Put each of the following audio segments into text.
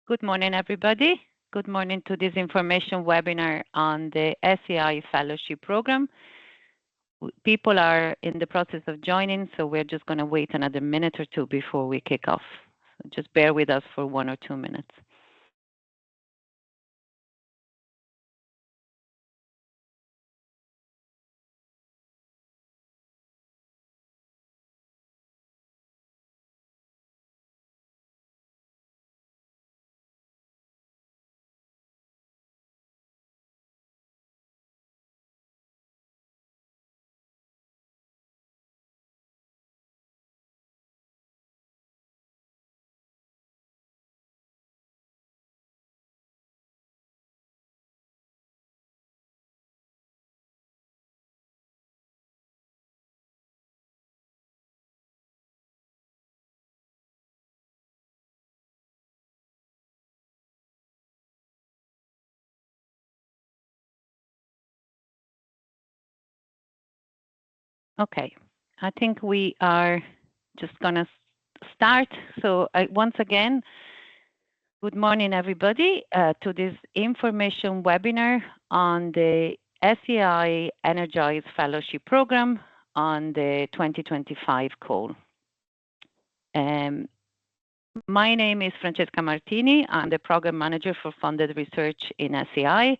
Good morning, everybody. Good morning to this information webinar on the SEAI Fellowship Programme. People are in the process of joining, so we're just going to wait another minute or two before we kick off. So just bear with us for 1 or 2 minutes. Okay, I think we are just going to start. So once again, good morning, everybody, to this information webinar on the SEAI Energise Fellowship Programme on the 2025 call. My name is Francesca Martini. I'm the Program Manager for Funded Research in SEAI,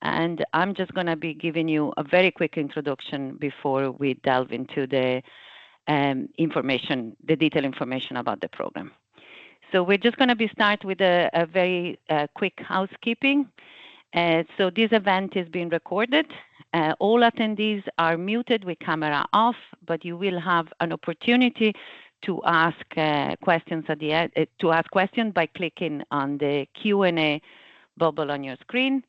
and I'm just going to be giving you a very quick introduction before we delve into the information, the detailed information about the program. So we're just going to start with a very quick housekeeping. So this event is being recorded. All attendees are muted with camera off, but you will have an opportunity to ask questions at the end. To ask questions by clicking on the Q&A bubble on your screen.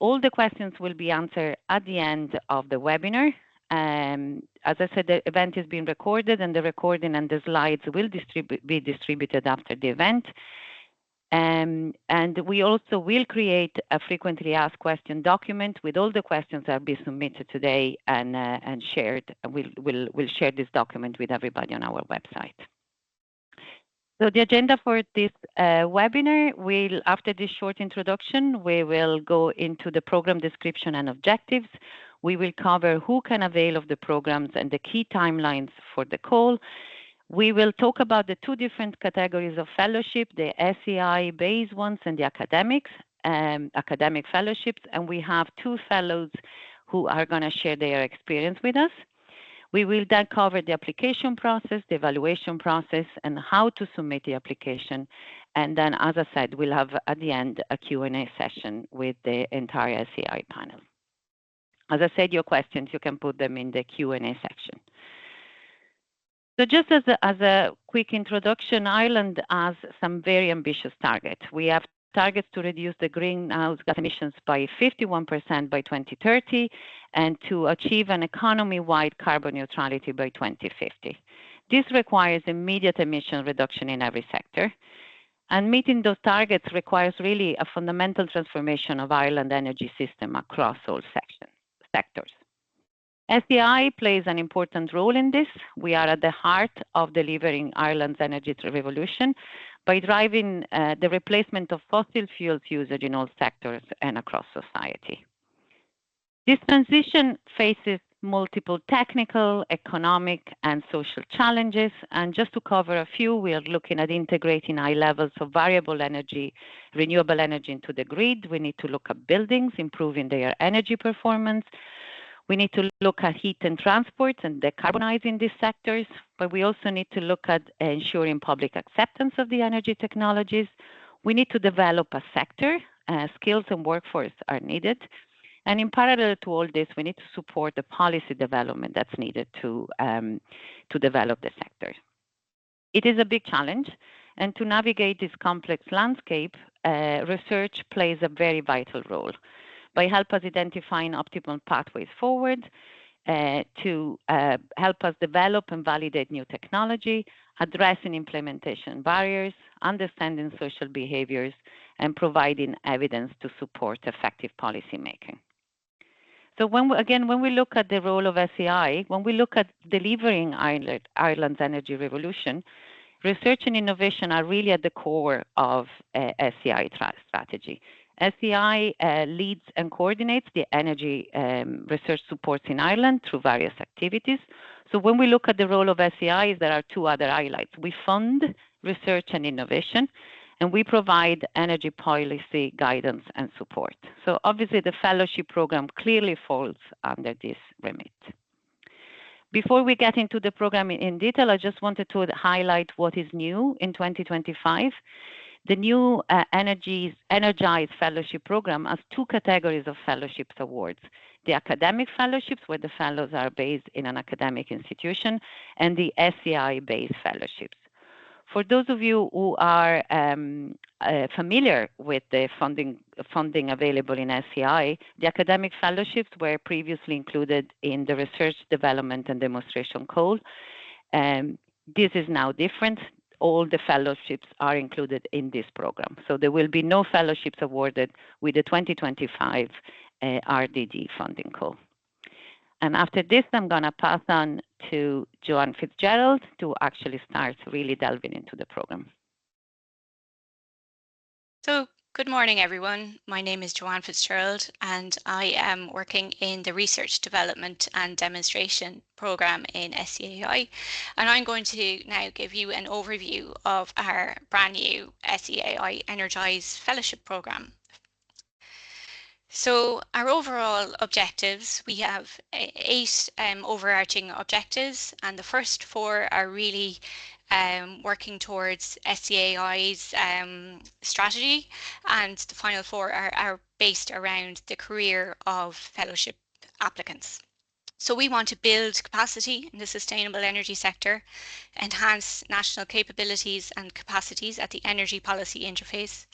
All the questions will be answered at the end of the webinar. As I said, the event is being recorded, and the recording and the slides will be distributed after the event. And we also will create a frequently asked question document with all the questions that will be submitted today and shared. We'll share this document with everybody on our website. So the agenda for this webinar, after this short introduction, we will go into the program description and objectives. We will cover who can avail of the programs and the key timelines for the call. We will talk about the two different categories of fellowship, the SEAI-based ones and the academic fellowships. And we have two fellows who are going to share their experience with us. We will then cover the application process, the evaluation process, and how to submit the application. And then, as I said, we'll have at the end a Q&A session with the entire SEAI panel. As I said, your questions, you can put them in the Q&A section. So just as a quick introduction, Ireland has some very ambitious targets. We have targets to reduce the greenhouse gas emissions by 51% by 2030 and to achieve an economy-wide carbon neutrality by 2050. This requires immediate emission reduction in every sector. And meeting those targets requires really a fundamental transformation of Ireland's energy system across all sectors. SEAI plays an important role in this. We are at the heart of delivering Ireland's energy revolution by driving the replacement of fossil fuels usage in all sectors and across society. This transition faces multiple technical, economic, and social challenges. And just to cover a few, we are looking at integrating high levels of variable energy, renewable energy into the grid. We need to look at buildings, improving their energy performance. We need to look at heat and transport and decarbonizing these sectors, but we also need to look at ensuring public acceptance of the energy technologies. We need to develop a sector. Skills and workforce are needed. And in parallel to all this, we need to support the policy development that's needed to develop the sector. It is a big challenge, and to navigate this complex landscape, research plays a very vital role by help us identifying optimal pathways forward, to help us develop and validate new technology, addressing implementation barriers, understanding social behaviors, and providing evidence to support effective policy making. So when we look at the role of SEAI, when we look at delivering Ireland's energy revolution, Research and innovation are really at the core of SEAI strategy. SEAI leads and coordinates the energy research supports in Ireland through various activities. So when we look at the role of SEAI, there are two other highlights. We fund research and innovation, and we provide energy policy guidance and support. So obviously the fellowship program clearly falls under this remit. Before we get into the program in detail, I just wanted to highlight what is new in 2025. The new Energise Fellowship Programme has two categories of fellowships awards. The academic fellowships, where the fellows are based in an academic institution, and the SEAI-based fellowships. For those of you who are familiar with the funding available in SEAI, the academic fellowships were previously included in the Research, Development and Demonstration Call. This is now different. All the fellowships are included in this program. So there will be no fellowships awarded with the 2025 RDD funding call. And after this, I'm going to pass on to Joanne Fitzgerald to actually start really delving into the program. So, good morning, everyone. My name is Joanne Fitzgerald, and I am working in the Research, Development and Demonstration Programme in SEAI. And I'm going to now give you an overview of our brand new SEAI Energise Fellowship Programme. So our overall objectives, we have 8 overarching objectives, and the first 4 are really working towards SEAI's strategy, and the final 4 are based around the career of fellowship applicants. So we want to build capacity in the sustainable energy sector, enhance national capabilities and capacities at the energy policy interface.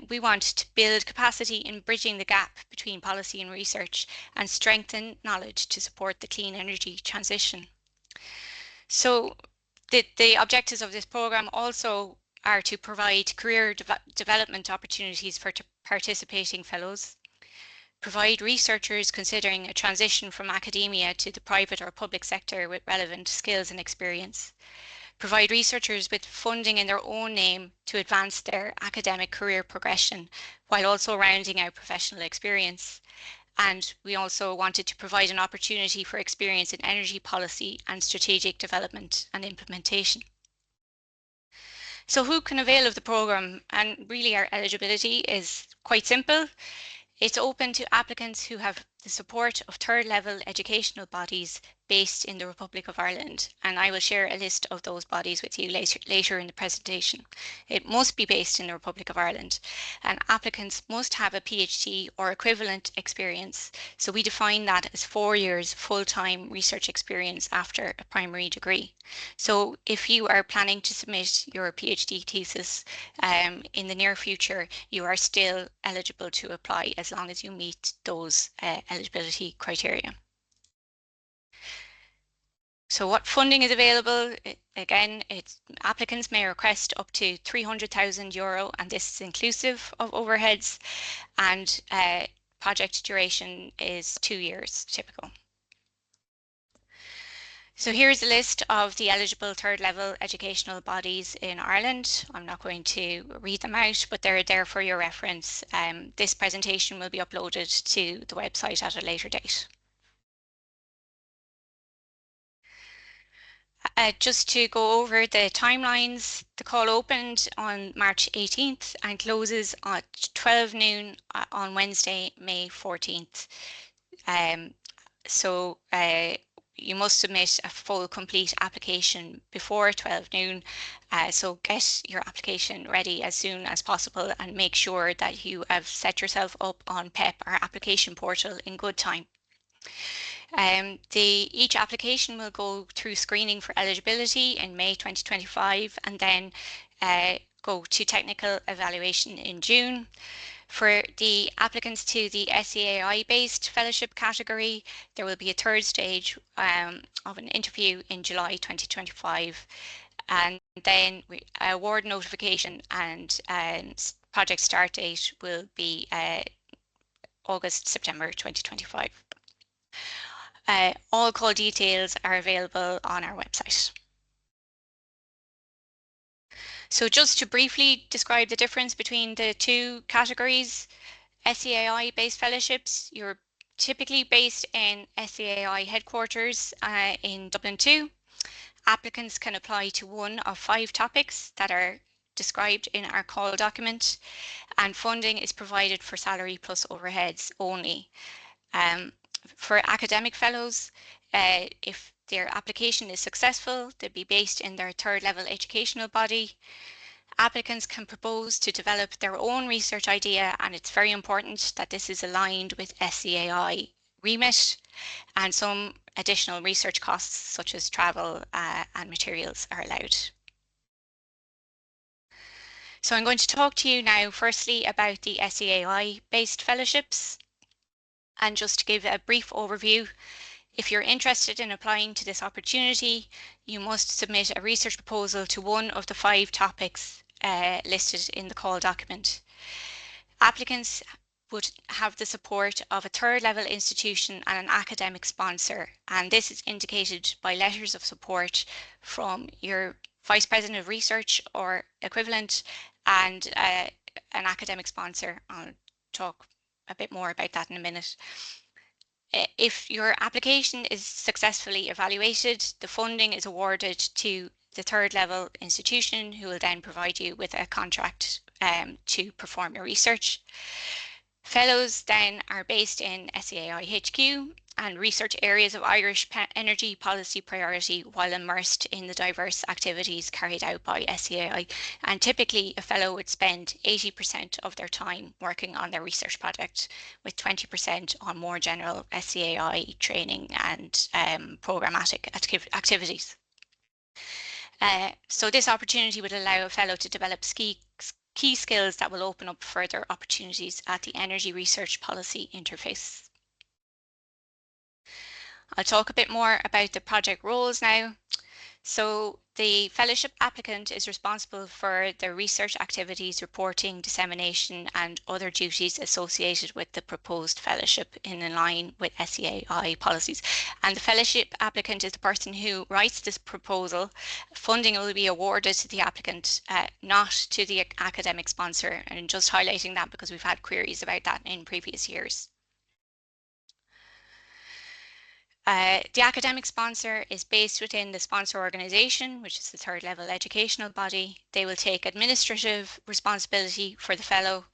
We want to build capacity in bridging the gap between policy and research and strengthen knowledge to support the clean energy transition. So the objectives of this programme also are to provide career development opportunities for participating fellows, provide researchers considering a transition from academia to the private or public sector with relevant skills and experience, provide researchers with funding in their own name to advance their academic career progression while also rounding out professional experience. And we also wanted to provide an opportunity for experience in energy policy and strategic development and implementation. So who can avail of the programme? And really our eligibility is quite simple. It's open to applicants who have the support of third-level educational bodies based in the Republic of Ireland, and I will share a list of those bodies with you later in the presentation. It must be based in the Republic of Ireland, and applicants must have a PhD or equivalent experience, so we define that as 4 years full-time research experience after a primary degree. So if you are planning to submit your PhD thesis in the near future, you are still eligible to apply as long as you meet those eligibility criteria. So what funding is available? Again, applicants may request up to €300,000, and this is inclusive of overheads, and project duration is 2 years typical. So here's a list of the eligible third-level educational bodies in Ireland. I'm not going to read them out, but they're there for your reference. This presentation will be uploaded to the website at a later date. Just to go over the timelines, the call opened on March 18th and closes at 12 noon on Wednesday, May 14th. You must submit a full complete application before 12 noon. So get your application ready as soon as possible and make sure that you have set yourself up on PEP, our application portal, in good time. Each application will go through screening for eligibility in May 2025 and then go to technical evaluation in June. For the applicants to the SEAI-based fellowship category, there will be a third stage of an interview in July 2025, and then award notification and project start date will be August-September 2025. All call details are available on our website. So just to briefly describe the difference between the two categories, SEAI-based fellowships, you're typically based in SEAI headquarters in Dublin 2. Applicants can apply to one of 5 topics that are described in our call document, and funding is provided for salary plus overheads only. For academic fellows, if their application is successful, they'll be based in their 3rd level educational body. Applicants can propose to develop their own research idea, and it's very important that this is aligned with SEAI remit, and some additional research costs such as travel and materials are allowed. So I'm going to talk to you now firstly about the SEAI-based fellowships. And just to give a brief overview, if you're interested in applying to this opportunity, you must submit a research proposal to one of the 5 topics listed in the call document. Applicants would have the support of a 3rd level institution and an academic sponsor, and this is indicated by letters of support from your Vice President of Research or equivalent and an academic sponsor. I'll talk a bit more about that in a minute. If your application is successfully evaluated, the funding is awarded to the 3rd level institution, who will then provide you with a contract to perform your research. Fellows then are based in SEAI HQ and research areas of Irish energy policy priority while immersed in the diverse activities carried out by SEAI. And typically a fellow would spend 80% of their time working on their research project, with 20% on more general SEAI training and programmatic activities. So this opportunity would allow a fellow to develop key skills that will open up further opportunities at the energy research policy interface. I'll talk a bit more about the project roles now. So the fellowship applicant is responsible for the research activities, reporting, dissemination and other duties associated with the proposed fellowship in line with SEAI policies. And the fellowship applicant is the person who writes this proposal. Funding will be awarded to the applicant, not to the academic sponsor, and just highlighting that because we've had queries about that in previous years. The academic sponsor is based within the sponsor organisation, which is the 3rd level educational body. They will take administrative responsibility for the fellow,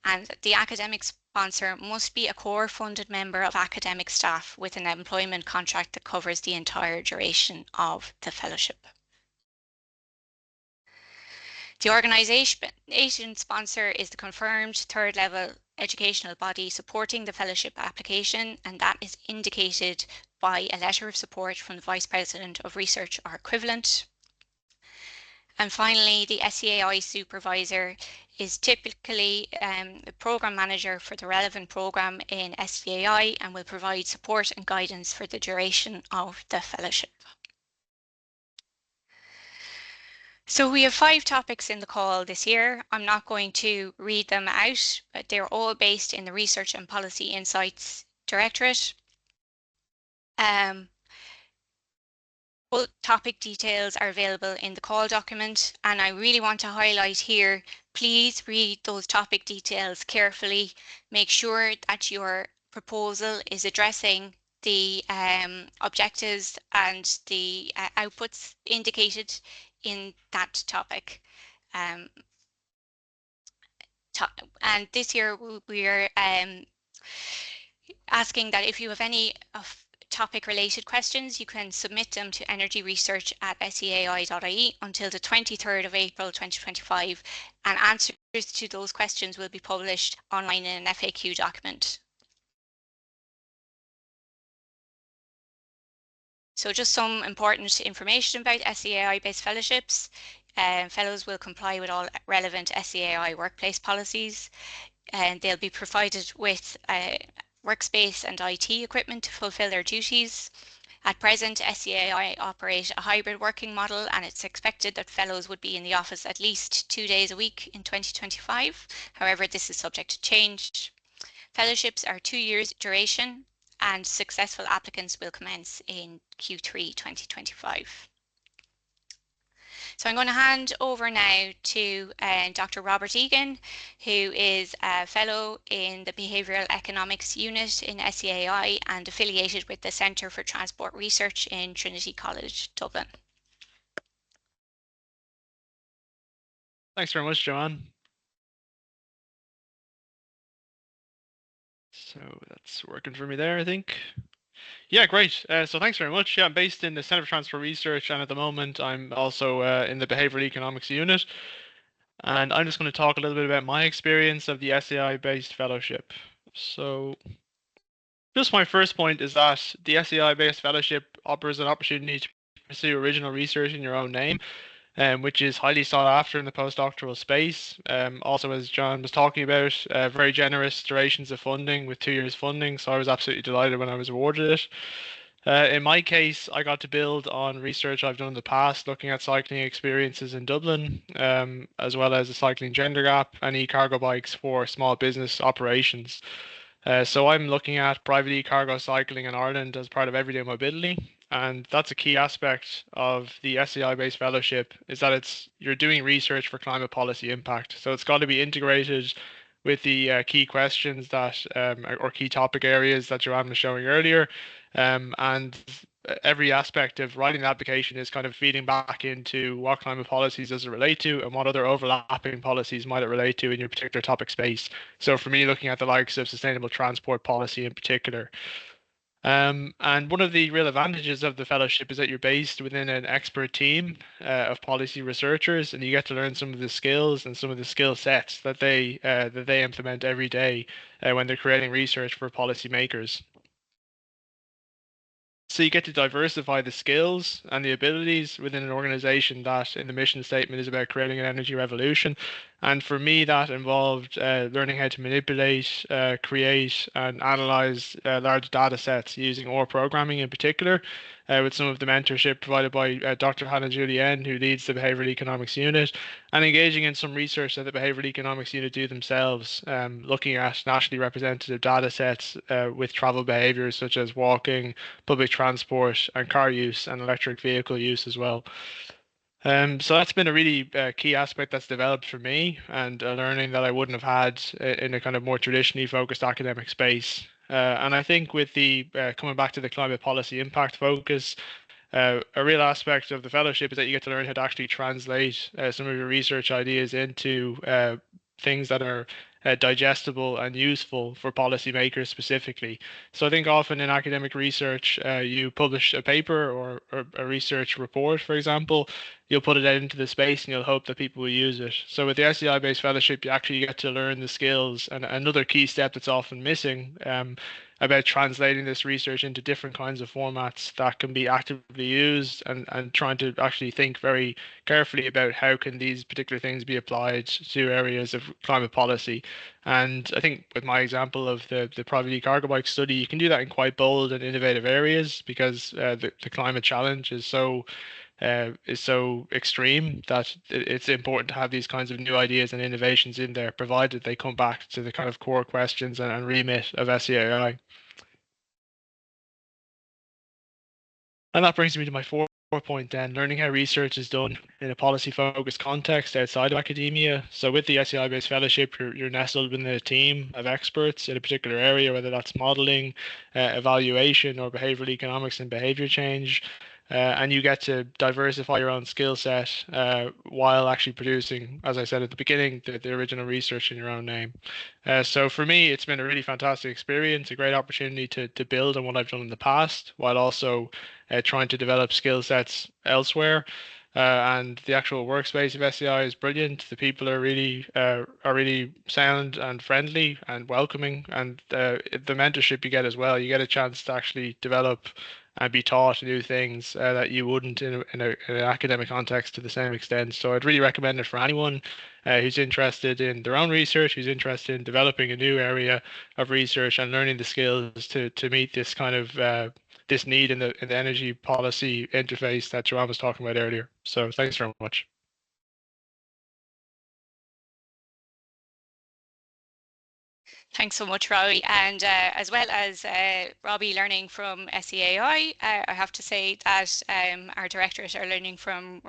and the academic sponsor must be a core funded member of academic staff with an employment contract that covers the entire duration of the fellowship. The organisation sponsor is the confirmed 3rd level educational body supporting the fellowship application, and that is indicated by a letter of support from the Vice President of Research or equivalent. And finally, the SEAI supervisor is typically the programme manager for the relevant programme in SEAI and will provide support and guidance for the duration of the fellowship. So we have 5 topics in the call this year. I'm not going to read them out, but they're all based in the Research and Policy Insights Directorate. Full topic details are available in the call document, and I really want to highlight here, please read those topic details carefully. Make sure that your proposal is addressing the objectives and the outputs indicated in that topic. And this year we're asking that if you have any topic related questions, you can submit them to energyresearch@seai.ie until the 23rd of April 2025, and answers to those questions will be published online in an FAQ document. So just some important information about SEAI-based fellowships. Fellows will comply with all relevant SEAI workplace policies, and they'll be provided with workspace and IT equipment to fulfill their duties. At present, SEAI operate a hybrid working model, and it's expected that fellows would be in the office at least 2 days a week in 2025. However, this is subject to change. Fellowships are 2 years duration, and successful applicants will commence in Q3 2025. So I'm going to hand over now to Dr. Robert Egan, who is a fellow in the Behavioural Economics Unit in SEAI and affiliated with the Centre for Transport Research in Trinity College, Dublin. Thanks very much, Joanne. So that's working for me there, I think. Yeah, great. So thanks very much. Yeah, I'm based in the Centre for Transport Research, and at the moment I'm also in the Behavioural Economics Unit. And I'm just going to talk a little bit about my experience of the SEI-based fellowship. So just my first point is that the SEI-based fellowship offers an opportunity to pursue original research in your own name, which is highly sought after in the postdoctoral space. Also, as John was talking about, very generous durations of funding with 2 years funding, so I was absolutely delighted when I was awarded it. In my case, I got to build on research I've done in the past, looking at cycling experiences in Dublin, as well as the cycling gender gap and e-cargo bikes for small business operations. So I'm looking at private e-cargo cycling in Ireland as part of everyday mobility, and that's a key aspect of the SEI-based fellowship is that you're doing research for climate policy impact. So it's got to be integrated with the key questions that or key topic areas that Joanne was showing earlier, and every aspect of writing the application is kind of feeding back into what climate policies does it relate to and what other overlapping policies might it relate to in your particular topic space. So for me, looking at the likes of sustainable transport policy in particular. And one of the real advantages of the fellowship is that you're based within an expert team of policy researchers, and you get to learn some of the skills and some of the skill sets that they implement every day when they're creating research for policymakers. So you get to diversify the skills and the abilities within an organization that in the mission statement is about creating an energy revolution. And for me, that involved learning how to manipulate, create, and analyze large data sets using OR programming in particular, with some of the mentorship provided by Dr. Hannah Julien, who leads the Behavioral Economics Unit, and engaging in some research that the Behavioral Economics Unit do themselves, looking at nationally representative data sets with travel behaviors such as walking, public transport, and car use, and electric vehicle use as well. So that's been a really key aspect that's developed for me and a learning that I wouldn't have had in a kind of more traditionally focused academic space. And I think with the coming back to the climate policy impact focus, a real aspect of the fellowship is that you get to learn how to actually translate some of your research ideas into things that are digestible and useful for policymakers specifically. So I think often in academic research, you publish a paper or a research report, for example, you'll put it out into the space and you'll hope that people will use it. So with the SEI-based fellowship, you actually get to learn the skills. And another key step that's often missing about translating this research into different kinds of formats that can be actively used and trying to actually think very carefully about how can these particular things be applied to areas of climate policy. And I think with my example of the private cargo bike study, you can do that in quite bold and innovative areas because the climate challenge is so extreme that it's important to have these kinds of new ideas and innovations in there, provided they come back to the kind of core questions and remit of SEAI. And that brings me to my fourth point then, learning how research is done in a policy-focused context outside of academia. So with the SEI-based fellowship, you're nestled within a team of experts in a particular area, whether that's modeling, evaluation, or behavioral economics and behavior change. And you get to diversify your own skill set while actually producing, as I said at the beginning, the original research in your own name. So for me, it's been a really fantastic experience, a great opportunity to build on what I've done in the past, while also trying to develop skill sets elsewhere. And the actual workspace of SEI is brilliant. The people are really sound and friendly and welcoming, and the mentorship you get as well. You get a chance to actually develop and be taught new things that you wouldn't in an academic context to the same extent. So I'd really recommend it for anyone who's interested in their own research, who's interested in developing a new area of research and learning the skills to meet this kind of this need in the energy policy interface that Joanne was talking about earlier. So thanks very much. Thanks so much, Robbie. And as well as Robbie learning from SEAI, I have to say that our directors are learning from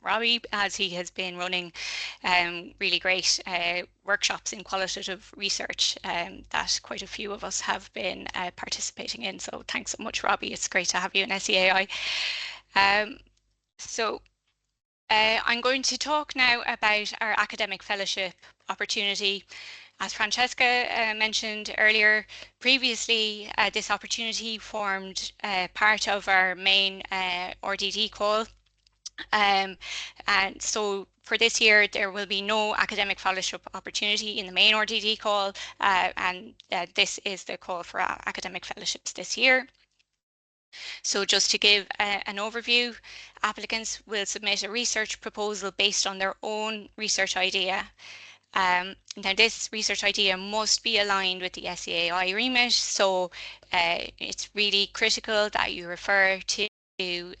Robbie, as he has been running really great workshops in qualitative research that quite a few of us have been participating in. So thanks so much, Robbie. It's great to have you in SEAI. I'm going to talk now about our academic fellowship opportunity. As Francesca mentioned earlier, previously this opportunity formed part of our main RDD call. And so for this year, there will be no academic fellowship opportunity in the main RDD call, and this is the call for academic fellowships this year. So just to give an overview, applicants will submit a research proposal based on their own research idea. Now this research idea must be aligned with the SEAI remit, so it's really critical that you refer to the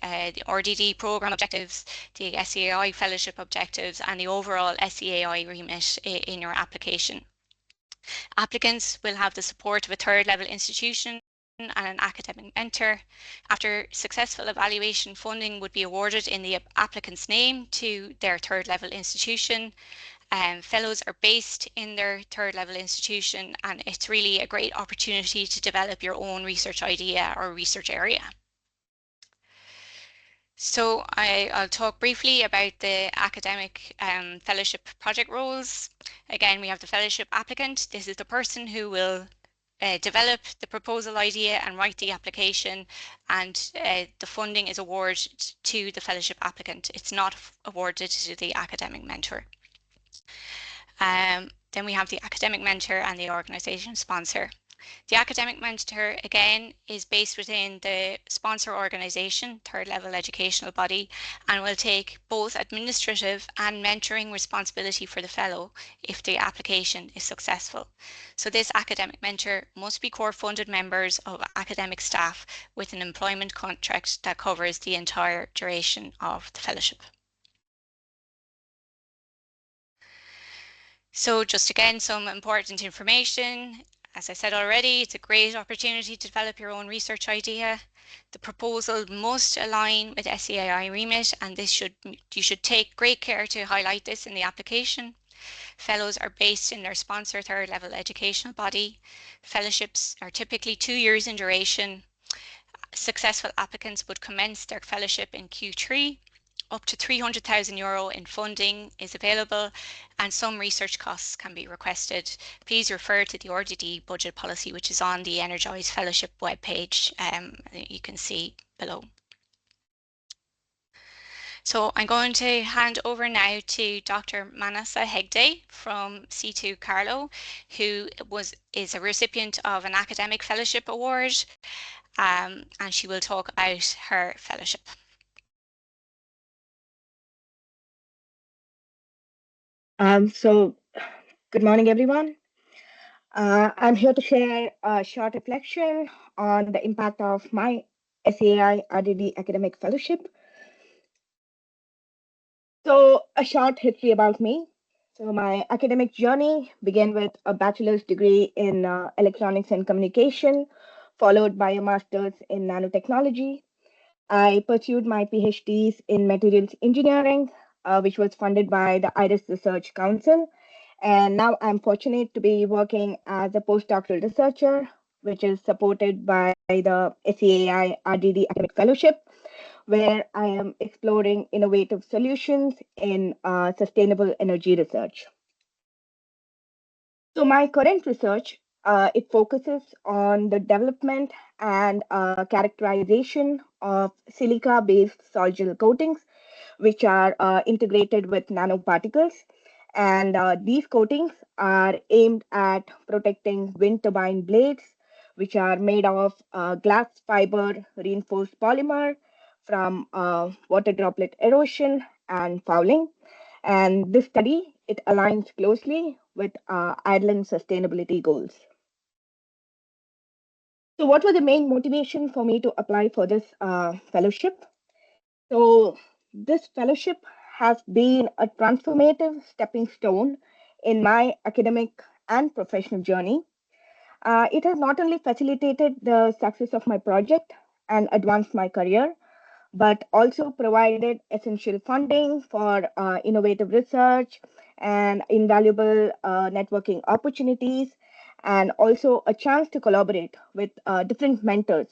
RDD programme objectives, the SEAI fellowship objectives and the overall SEAI remit in your application. Applicants will have the support of a third level institution and an academic mentor. After successful evaluation, funding would be awarded in the applicant's name to their third level institution. Fellows are based in their third level institution, and it's really a great opportunity to develop your own research idea or research area. So I'll talk briefly about the academic fellowship project roles. Again, we have the fellowship applicant. This is the person who will develop the proposal idea and write the application, and the funding is awarded to the fellowship applicant. It's not awarded to the academic mentor. Then we have the academic mentor and the organisation sponsor. The academic mentor, again, is based within the sponsor organisation, third level educational body, and will take both administrative and mentoring responsibility for the fellow if the application is successful. So this academic mentor must be core funded members of academic staff with an employment contract that covers the entire duration of the fellowship. So just again, some important information. As I said already, it's a great opportunity to develop your own research idea. The proposal must align with SEAI remit, and you should take great care to highlight this in the application. Fellows are based in their sponsor third level educational body. Fellowships are typically 2 years in duration. Successful applicants would commence their fellowship in Q3. Up to €300,000 in funding is available, and some research costs can be requested. Please refer to the RDD budget policy, which is on the Energise Fellowship webpage. You can see below. So I'm going to hand over now to Dr. Manasa Hegde from C2 Carlow, who is a recipient of an academic fellowship award, and she will talk about her fellowship. So good morning, everyone. I'm here to share a short reflection on the impact of my SEAI RDD academic fellowship. So a short history about me. So my academic journey began with a bachelor's degree in electronics and communication, followed by a master's in nanotechnology. I pursued my PhDs in materials engineering, which was funded by the IRIS Research Council. And now I'm fortunate to be working as a postdoctoral researcher, which is supported by the SEAI RDD Academic Fellowship, where I am exploring innovative solutions in sustainable energy research. So my current research, it focuses on the development and characterization of silica-based sol gel coatings, which are integrated with nanoparticles. And these coatings are aimed at protecting wind turbine blades, which are made of glass fiber reinforced polymer from water droplet erosion and fouling. And this study, it aligns closely with Ireland's sustainability goals. So what was the main motivation for me to apply for this fellowship? So this fellowship has been a transformative stepping stone in my academic and professional journey. It has not only facilitated the success of my project and advanced my career, but also provided essential funding for innovative research and invaluable networking opportunities, and also a chance to collaborate with different mentors,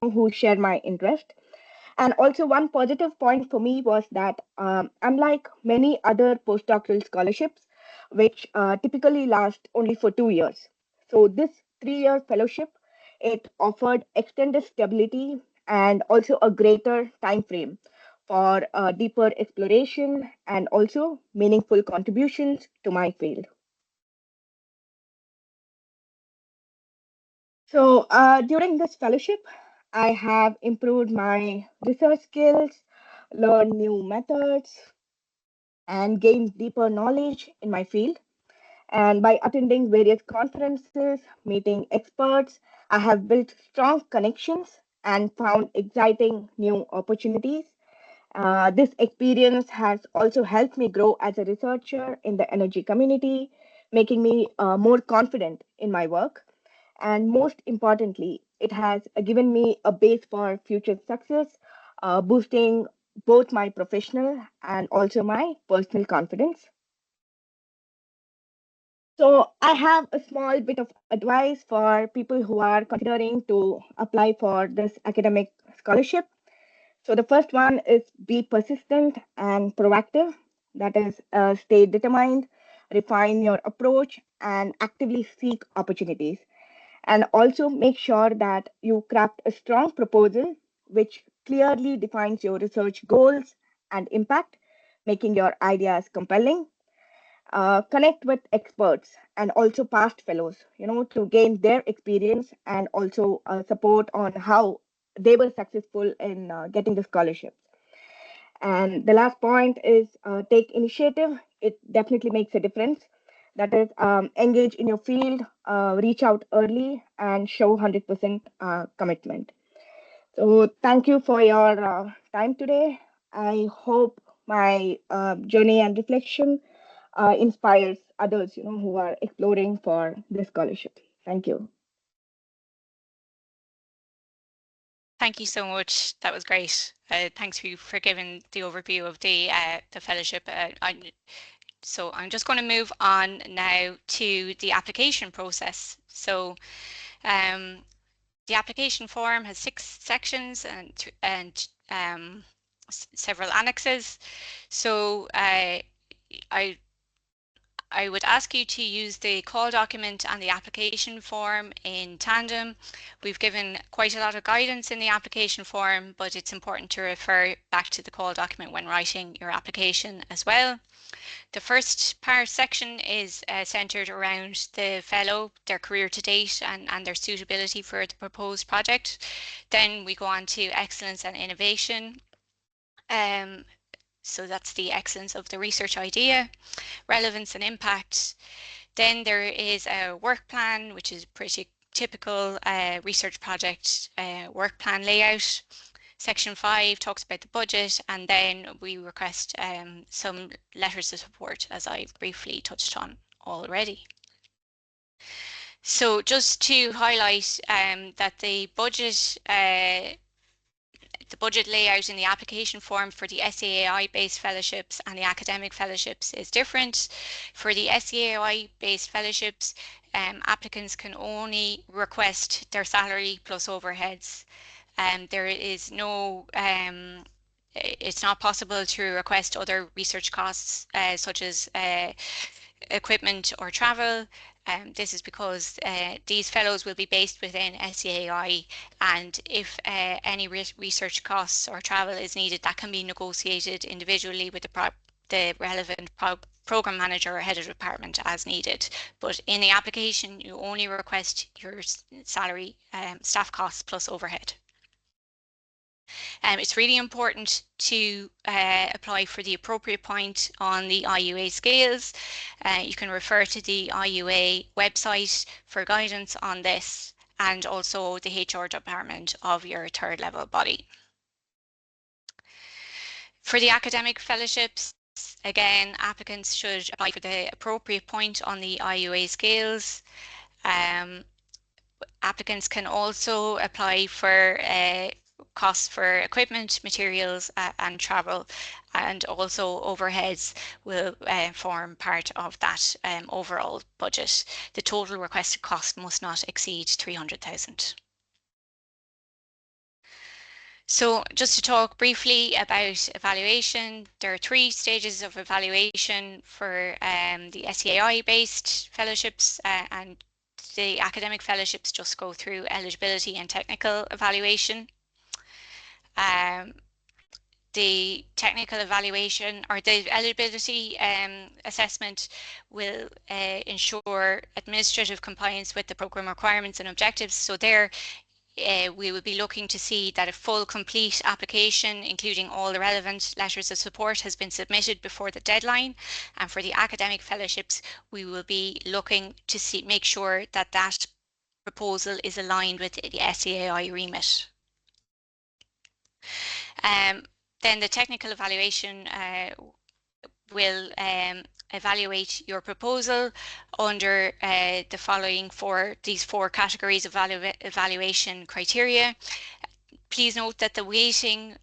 who share my interest. And also, one positive point for me was that, unlike many other postdoctoral scholarships, which typically last only for 2 years, so this 3-year fellowship, it offered extended stability and also a greater time frame for deeper exploration and also meaningful contributions to my field. So during this fellowship, I have improved my research skills, learned new methods, and gained deeper knowledge in my field. And by attending various conferences, meeting experts, I have built strong connections and found exciting new opportunities. This experience has also helped me grow as a researcher in the energy community, making me more confident in my work. And most importantly, it has given me a base for future success, boosting both my professional and also my personal confidence. So, I have a small bit of advice for people who are considering to apply for this academic scholarship. So, the first one is be persistent and proactive. That is, stay determined, refine your approach, and actively seek opportunities. And also make sure that you craft a strong proposal which clearly defines your research goals and impact, making your ideas compelling. Connect with experts and also past fellows, to gain their experience and also support on how they were successful in getting the scholarships. And the last point is take initiative. It definitely makes a difference. That is, engage in your field, reach out early, and show 100% commitment. So, thank you for your time today. I hope my journey and reflection inspires others, who are exploring for this scholarship. Thank you. Thank you so much. That was great. Thanks for giving the overview of the fellowship. So I'm just going to move on now to the application process. So the application form has 6 sections and several annexes. So I would ask you to use the call document and the application form in tandem. We've given quite a lot of guidance in the application form, but it's important to refer back to the call document when writing your application as well. The first section is centered around the fellow, their career to date and their suitability for the proposed project. Then we go on to excellence and innovation. So that's the excellence of the research idea, relevance and impact. Then there is a work plan, which is pretty typical research project work plan layout. Section 5 talks about the budget, and then we request some letters of support, as I briefly touched on already. So just to highlight that the budget layout in the application form for the SEAI-based fellowships and the academic fellowships is different. For the SEAI-based fellowships, applicants can only request their salary plus overheads. There is no, it's not possible to request other research costs such as equipment or travel. This is because these fellows will be based within SEAI, and if any research costs or travel is needed, that can be negotiated individually with the relevant program manager or head of department as needed. But in the application, you only request your salary, staff costs plus overhead. It's really important to apply for the appropriate point on the IUA scales. You can refer to the IUA website for guidance on this, and also the HR department of your third level body. For the academic fellowships, again, applicants should apply for the appropriate point on the IUA scales. Applicants can also apply for costs for equipment, materials and travel, and also overheads will form part of that overall budget. The total requested cost must not exceed 300,000. So just to talk briefly about evaluation, there are 3 stages of evaluation for the SEAI-based fellowships, and the academic fellowships just go through eligibility and technical evaluation. The technical evaluation or the eligibility assessment will ensure administrative compliance with the programme requirements and objectives. So there we will be looking to see that a full complete application, including all the relevant letters of support, has been submitted before the deadline. And for the academic fellowships, we will be looking to make sure that that proposal is aligned with the SEAI remit. Then the technical evaluation will evaluate your proposal under these four categories of evaluation criteria. Please note that the weighting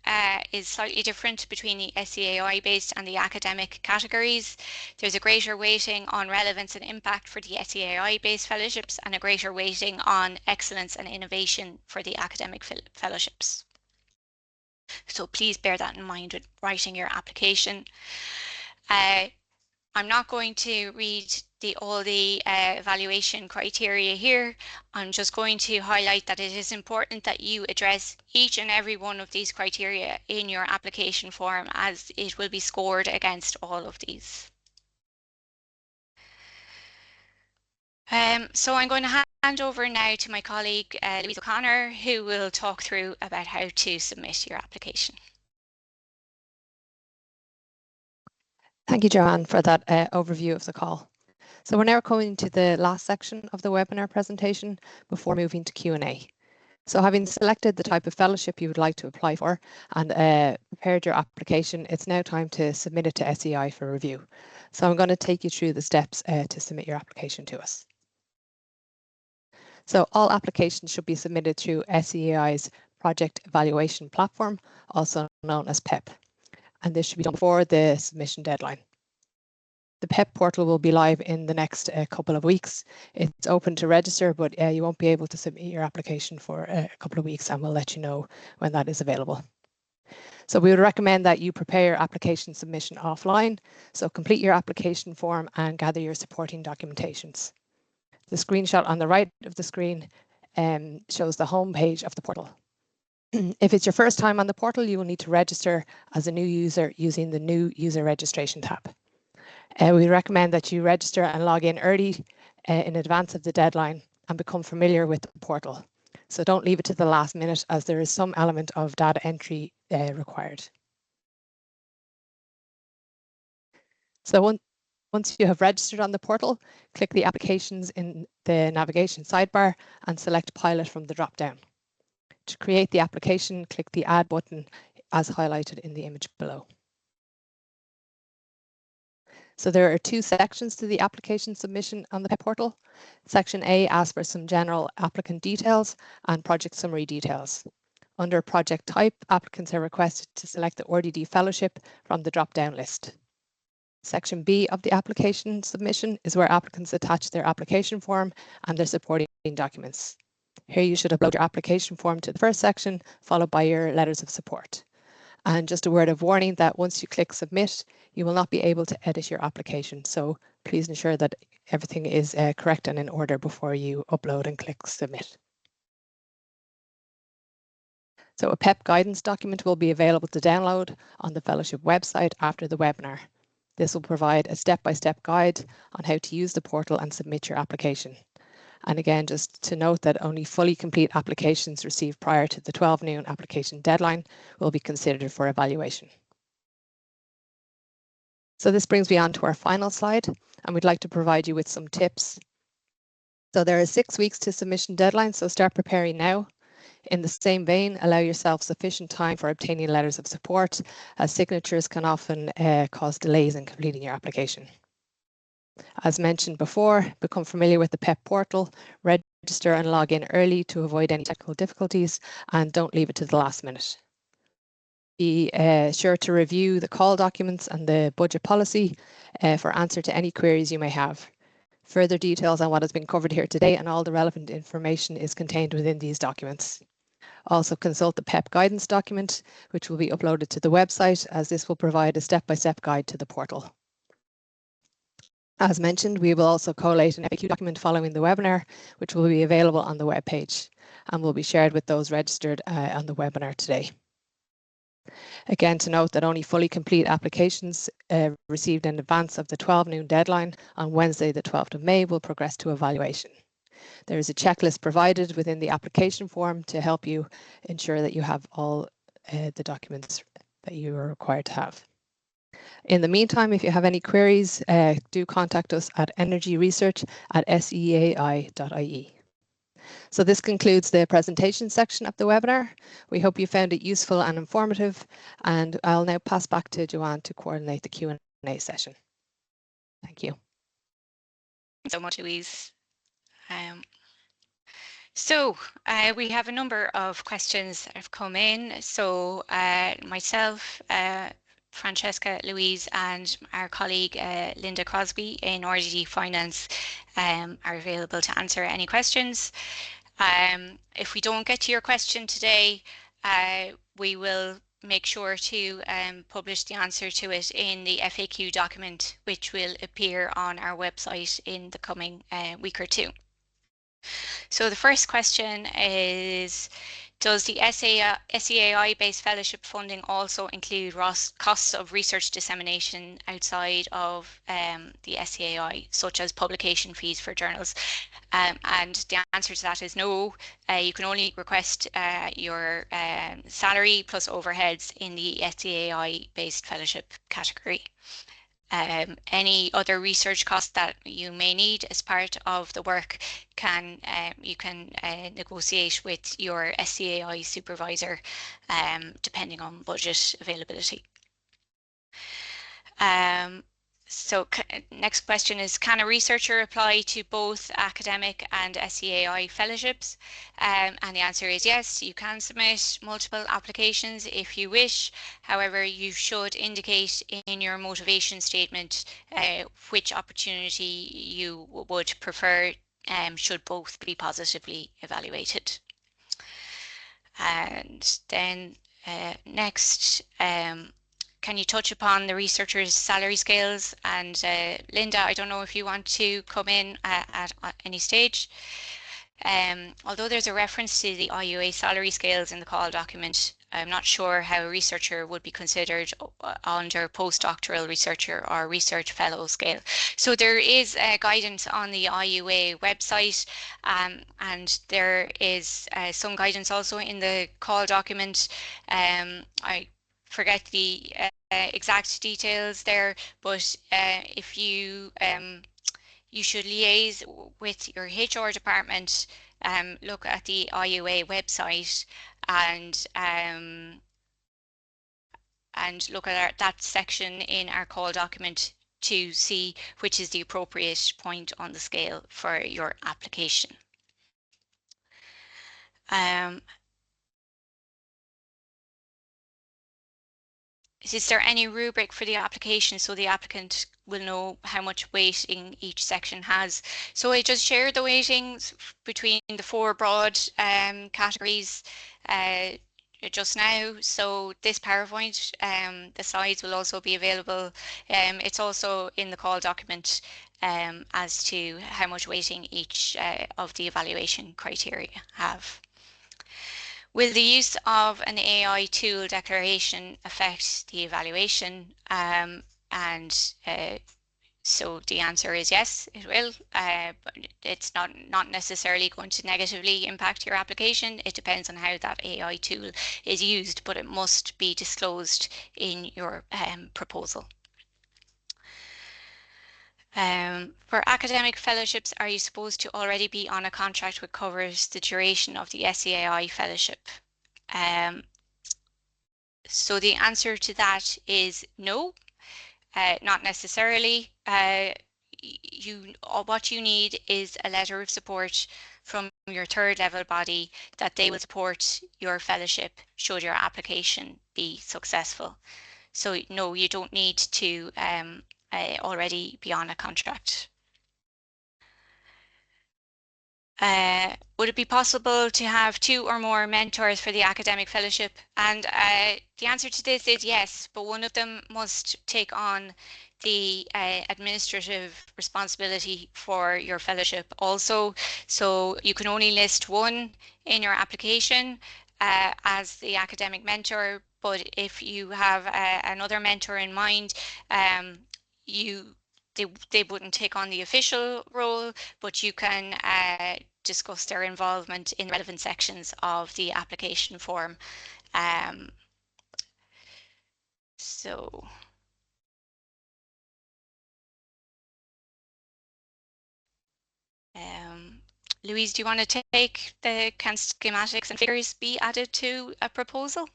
is slightly different between the SEAI-based and the academic categories. There's a greater weighting on relevance and impact for the SEAI-based fellowships and a greater weighting on excellence and innovation for the academic fellowships. So please bear that in mind when writing your application. I'm not going to read all the evaluation criteria here. I'm just going to highlight that it is important that you address each and every one of these criteria in your application form, as it will be scored against all of these. So I'm going to hand over now to my colleague Louise O'Connor, who will talk through about how to submit your application. Thank you, Joanne, for that overview of the call. So we're now coming to the last section of the webinar presentation before moving to Q&A. So having selected the type of fellowship you would like to apply for and prepared your application, it's now time to submit it to SEAI for review. So I'm going to take you through the steps to submit your application to us. So all applications should be submitted through SEAI's Project Evaluation Platform, also known as PEP. And this should be done before the submission deadline. The PEP portal will be live in the next couple of weeks. It's open to register, but you won't be able to submit your application for a couple of weeks, and we'll let you know when that is available. So we would recommend that you prepare your application submission offline. So complete your application form and gather your supporting documentations. The screenshot on the right of the screen shows the home page of the portal. If it's your first time on the portal, you will need to register as a new user using the new user registration tab. We recommend that you register and log in early in advance of the deadline and become familiar with the portal. So don't leave it to the last minute, as there is some element of data entry required. So once you have registered on the portal, click the applications in the navigation sidebar and select Pilot from the drop-down. To create the application, click the Add button as highlighted in the image below. So there are 2 sections to the application submission on the PEP portal. Section A asks for some general applicant details and project summary details. Under project type, applicants are requested to select the RDD fellowship from the drop-down list. Section B of the application submission is where applicants attach their application form and their supporting documents. Here you should upload your application form to the first section, followed by your letters of support. And just a word of warning that once you click submit, you will not be able to edit your application. So please ensure that everything is correct and in order before you upload and click submit. So a PEP guidance document will be available to download on the fellowship website after the webinar. This will provide a step-by-step guide on how to use the portal and submit your application. And again, just to note that only fully complete applications received prior to the 12 noon application deadline will be considered for evaluation. So this brings me on to our final slide, and we'd like to provide you with some tips. So there are 6 weeks to submission deadline, so start preparing now. In the same vein, allow yourself sufficient time for obtaining letters of support, as signatures can often cause delays in completing your application. As mentioned before, become familiar with the PEP portal, register and log in early to avoid any technical difficulties, and don't leave it to the last minute. Be sure to review the call documents and the budget policy for answer to any queries you may have. Further details on what has been covered here today and all the relevant information is contained within these documents. Also consult the PEP guidance document, which will be uploaded to the website, as this will provide a step-by-step guide to the portal. As mentioned, we will also collate an FAQ document following the webinar, which will be available on the webpage and will be shared with those registered on the webinar today. Again, to note that only fully complete applications received in advance of the 12 noon deadline on Wednesday, the 12th of May, will progress to evaluation. There is a checklist provided within the application form to help you ensure that you have all the documents that you are required to have. In the meantime, if you have any queries, do contact us at energyresearch@seai.ie. So this concludes the presentation section of the webinar. We hope you found it useful and informative, and I'll now pass back to Joanne to coordinate the Q&A session. Thank you. Thanks so much, Louise. We have a number of questions that have come in. So myself, Francesca, Louise, and our colleague Linda Crosby in RDD Finance are available to answer any questions. If we don't get to your question today, we will make sure to publish the answer to it in the FAQ document, which will appear on our website in the coming week or two. So the first question is, does the SEAI-based fellowship funding also include costs of research dissemination outside of the SEAI, such as publication fees for journals? And the answer to that is no. You can only request your salary plus overheads in the SEAI-based fellowship category. Any other research costs that you may need as part of the work you can negotiate with your SEAI supervisor depending on budget availability. So next question is, can a researcher apply to both academic and SEAI fellowships? And the answer is yes, you can submit multiple applications if you wish. However, you should indicate in your motivation statement which opportunity you would prefer, should both be positively evaluated. And then next, can you touch upon the researchers' salary scales? And Linda, I don't know if you want to come in at any stage. Although there's a reference to the IUA salary scales in the call document, I'm not sure how a researcher would be considered under postdoctoral researcher or research fellow scale. So there is guidance on the IUA website, and there is some guidance also in the call document. I forget the exact details there, but if you should liaise with your HR department, look at the IUA website and look at that section in our call document to see which is the appropriate point on the scale for your application. Is there any rubric for the application so the applicant will know how much weighting each section has? So I just shared the weightings between the four broad categories just now. So this PowerPoint, the slides will also be available. It's also in the call document as to how much weighting each of the evaluation criteria have. Will the use of an AI tool declaration affect the evaluation? So the answer is yes, it will, but it's not necessarily going to negatively impact your application. It depends on how that AI tool is used, but it must be disclosed in your proposal. For academic fellowships, are you supposed to already be on a contract which covers the duration of the SEAI fellowship? So the answer to that is no, not necessarily. What you need is a letter of support from your third level body that they will support your fellowship should your application be successful. So no, you don't need to already be on a contract. Would it be possible to have 2 or more mentors for the academic fellowship? And the answer to this is yes, but one of them must take on the administrative responsibility for your fellowship also. So you can only list one in your application as the academic mentor, but if you have another mentor in mind, they wouldn't take on the official role, but you can discuss their involvement in relevant sections of the application form. Louise, do you want to take can schematics and figures be added to a proposal?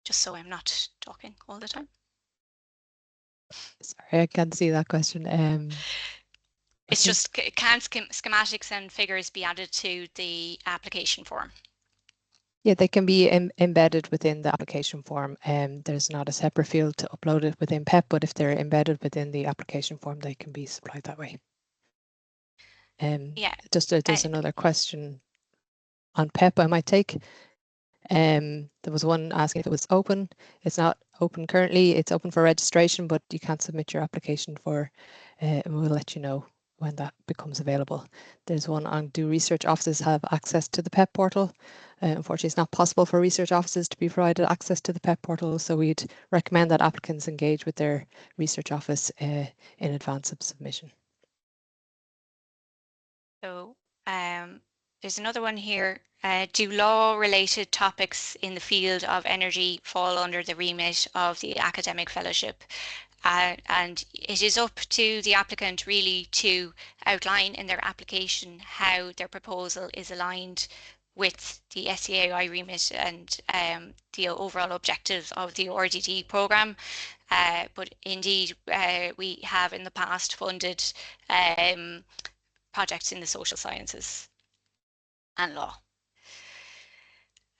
Just so I'm not talking all the time. Sorry, I can't see that question. It's just, can schematics and figures be added to the application form? Yeah, they can be embedded within the application form. There's not a separate field to upload it within PEP, but if they're embedded within the application form, they can be supplied that way. Yeah. There's another question on PEP I might take. There was one asking if it was open. It's not open currently. It's open for registration, but you can't submit your application for, and we'll let you know when that becomes available. There's one on, do research offices have access to the PEP portal? Unfortunately, it's not possible for research offices to be provided access to the PEP portal, so we'd recommend that applicants engage with their research office in advance of submission. So there's another one here. Do law-related topics in the field of energy fall under the remit of the academic fellowship? And it is up to the applicant really to outline in their application how their proposal is aligned with the SEAI remit and the overall objectives of the RDD programme. But indeed, we have in the past funded projects in the social sciences and law.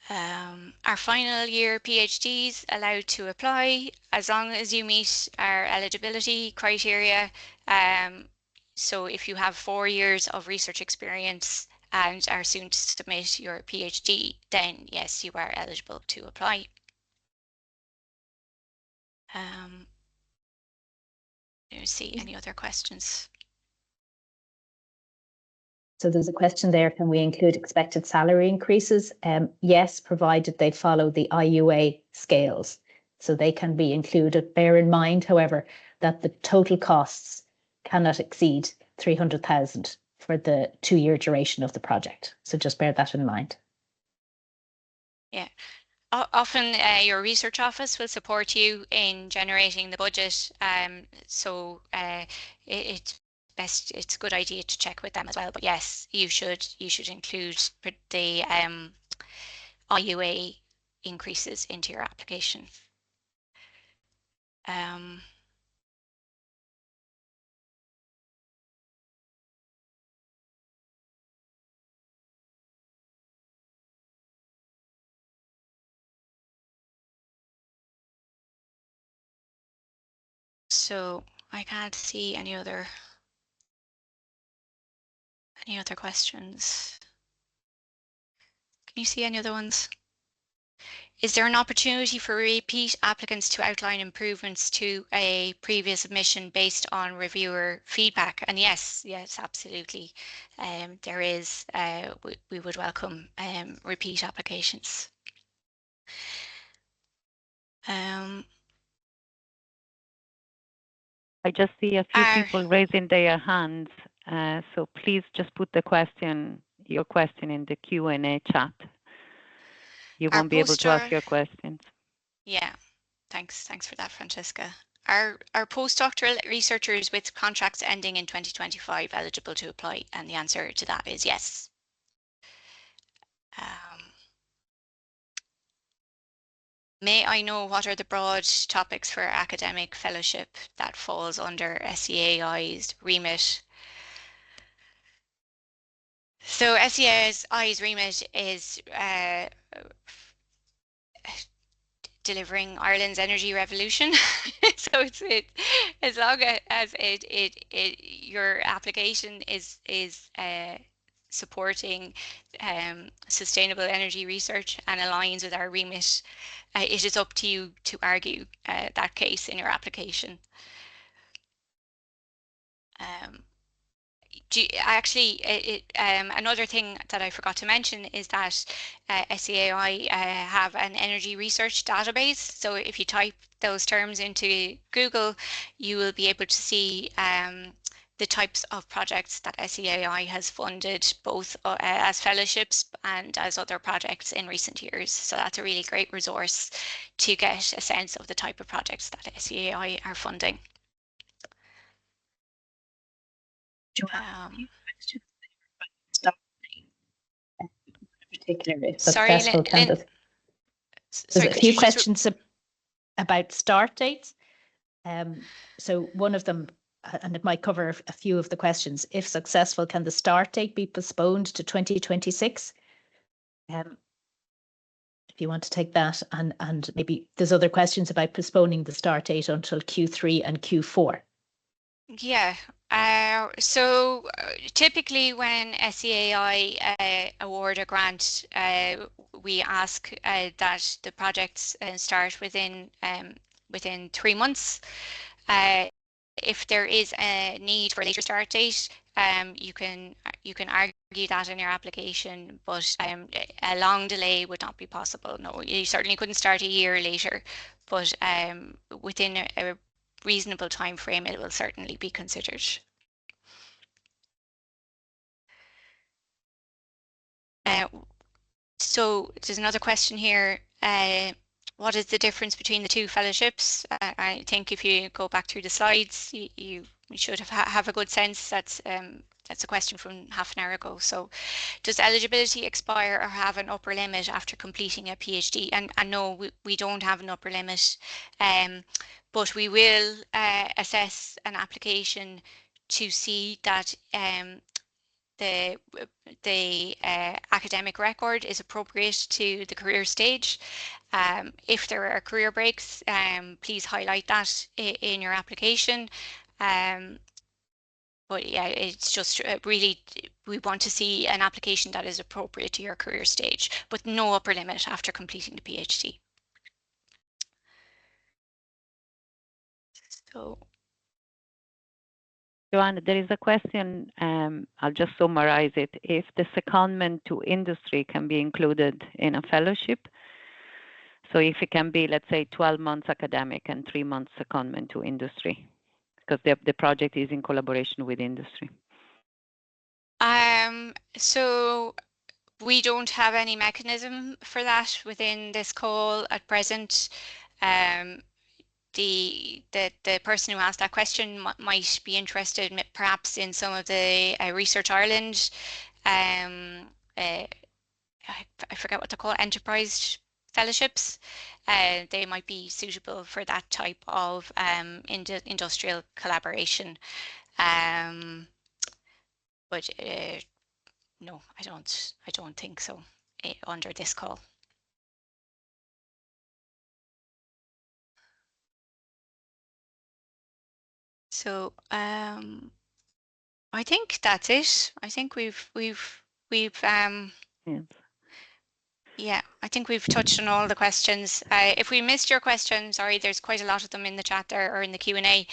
Our final year PhDs allowed to apply as long as you meet our eligibility criteria. So if you have 4 years of research experience and are soon to submit your PhD, then yes, you are eligible to apply. Let's see, any other questions? So there's a question there, can we include expected salary increases? Yes, provided they follow the IUA scales. So they can be included. Bear in mind, however, that the total costs cannot exceed 300,000 for the 2-year duration of the project. So just bear that in mind. Yeah. Often your research office will support you in generating the budget. So it's best, it's a good idea to check with them as well. But yes, you should include the IUA increases into your application. So I can't see any other questions. Can you see any other ones? Is there an opportunity for repeat applicants to outline improvements to a previous submission based on reviewer feedback? And yes, absolutely. There is, we would welcome repeat applications. I just see a few people raising their hands, so please just put your question in the Q&A chat. You won't be able to ask your questions. Yeah, thanks for that, Francesca. Are postdoctoral researchers with contracts ending in 2025 eligible to apply? And the answer to that is yes. May I know what are the broad topics for academic fellowship that falls under SEAI's remit? So SEAI's remit is delivering Ireland's energy revolution. So it's as long as your application is supporting sustainable energy research and aligns with our remit, it is up to you to argue that case in your application. Another thing that I forgot to mention is that SEAI have an energy research database. So if you type those terms into Google, you will be able to see the types of projects that SEAI has funded, both as fellowships and as other projects in recent years. So that's a really great resource to get a sense of the type of projects that SEAI are funding. Sorry, Lynn. There's a few questions about start dates. So one of them, and it might cover a few of the questions. If successful, can the start date be postponed to 2026? If you want to take that, and maybe there's other questions about postponing the start date until Q3 and Q4. Yeah, so typically when SEAI award a grant, we ask that the projects start within 3 months. If there is a need for a later start date, you can argue that in your application, but a long delay would not be possible. No, you certainly couldn't start a year later, but within a reasonable time frame, it will certainly be considered. So there's another question here. What is the difference between the two fellowships? I think if you go back through the slides, you should have a good sense. That's a question from half an hour ago. So does eligibility expire or have an upper limit after completing a PhD? And no, we don't have an upper limit, but we will assess an application to see that the academic record is appropriate to the career stage. If there are career breaks, please highlight that in your application. But yeah, it's just really, we want to see an application that is appropriate to your career stage, but no upper limit after completing the PhD. So, Joanna, there is a question, I'll just summarize it. If the secondment to industry can be included in a fellowship, so if it can be, let's say, 12 months academic and 3 months secondment to industry, because the project is in collaboration with industry. So we don't have any mechanism for that within this call at present. The person who asked that question might be interested perhaps in some of the Research Ireland, I forget what they're called, enterprise fellowships. They might be suitable for that type of industrial collaboration. But no, I don't think so under this call. So I think that's it. I think we've yeah, I think we've touched on all the questions. If we missed your question, sorry, there's quite a lot of them in the chat there or in the Q&A.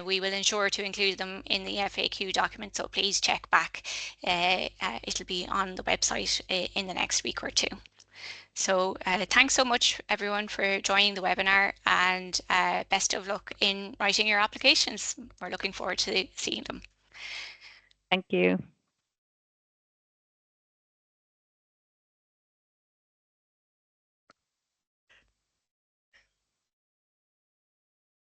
We will ensure to include them in the FAQ document, so please check back. It'll be on the website in the next week or two. So thanks so much, everyone, for joining the webinar, and best of luck in writing your applications. We're looking forward to seeing them. Thank you.